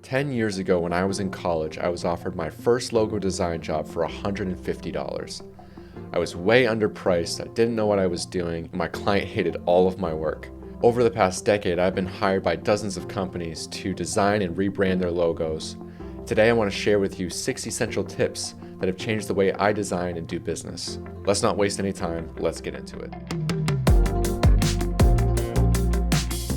10 years ago when I was in college, I was offered my first logo design job for $150. I was way underpriced, I didn't know what I was doing, and my client hated all of my work. Over the past decade, I've been hired by dozens of companies to design and rebrand their logos. Today I want to share with you 6 essential tips that have changed the way I design and do business. Let's not waste any time, let's get into it.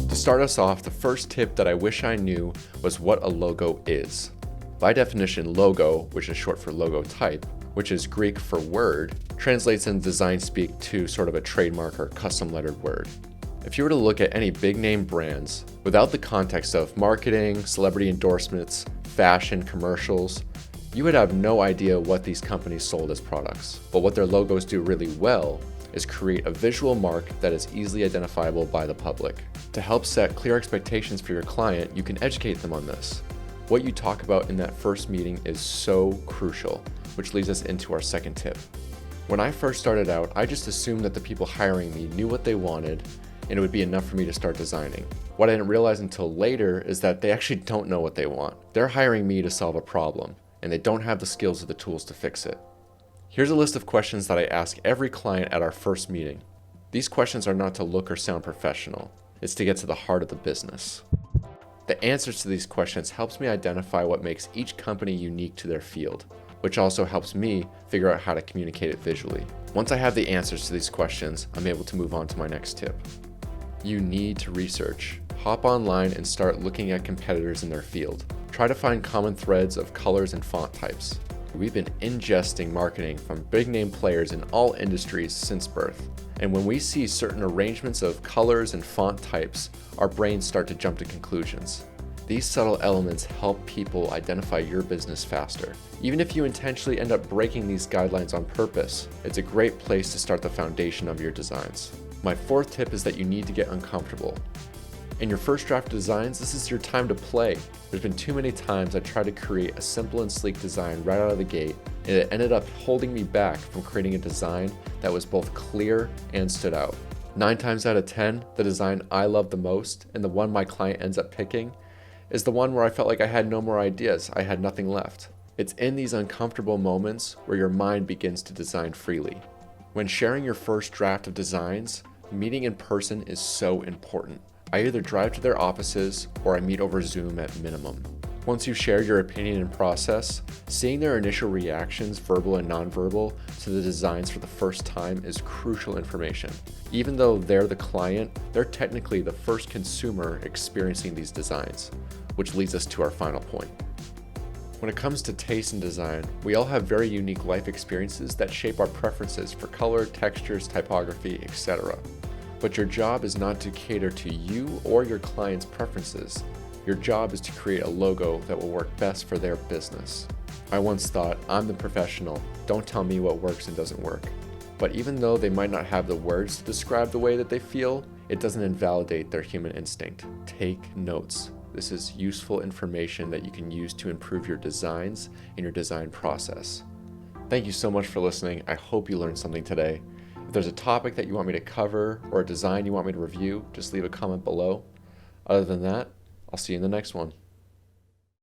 To start us off, the first tip that I wish I knew was what a logo is. By definition, logo, which is short for logotype, which is Greek for word, translates in design speak to sort of a trademark or custom lettered word. If you were to look at any big name brands, without the context of marketing, celebrity endorsements, fashion, commercials, you would have no idea what these companies sold as products. But what their logos do really well is create a visual mark that is easily identifiable by the public. To help set clear expectations for your client, you can educate them on this. What you talk about in that first meeting is so crucial, which leads us into our second tip. When I first started out, I just assumed that the people hiring me knew what they wanted and it would be enough for me to start designing. What I didn't realize until later is that they actually don't know what they want. They're hiring me to solve a problem, and they don't have the skills or the tools to fix it. Here's a list of questions that I ask every client at our first meeting. These questions are not to look or sound professional. It's to get to the heart of the business. The answers to these questions helps me identify what makes each company unique to their field, which also helps me figure out how to communicate it visually. Once I have the answers to these questions, I'm able to move on to my next tip. You need to research. Hop online and start looking at competitors in their field. Try to find common threads of colors and font types. We've been ingesting marketing from big name players in all industries since birth. And when we see certain arrangements of colors and font types, our brains start to jump to conclusions. These subtle elements help people identify your business faster. Even if you intentionally end up breaking these guidelines on purpose, it's a great place to start the foundation of your designs. My fourth tip is that you need to get uncomfortable. In your first draft of designs, this is your time to play. There's been too many times I tried to create a simple and sleek design right out of the gate, and it ended up holding me back from creating a design that was both clear and stood out. 9 times out of 10, the design I love the most, and the one my client ends up picking, is the one where I felt like I had no more ideas, I had nothing left. It's in these uncomfortable moments where your mind begins to design freely. When sharing your first draft of designs, meeting in person is so important. I either drive to their offices or I meet over Zoom at minimum. Once you share your opinion and process, seeing their initial reactions, verbal and nonverbal, to the designs for the first time is crucial information. Even though they're the client, they're technically the first consumer experiencing these designs, which leads us to our final point. When it comes to taste and design, we all have very unique life experiences that shape our preferences for color, textures, typography, etc. But your job is not to cater to you or your client's preferences. Your job is to create a logo that will work best for their business. I once thought, I'm the professional, don't tell me what works and doesn't work. But even though they might not have the words to describe the way that they feel, it doesn't invalidate their human instinct. Take notes. This is useful information that you can use to improve your designs and your design process. Thank you so much for listening. I hope you learned something today. If there's a topic that you want me to cover or a design you want me to review, just leave a comment below. Other than that, I'll see you in the next one.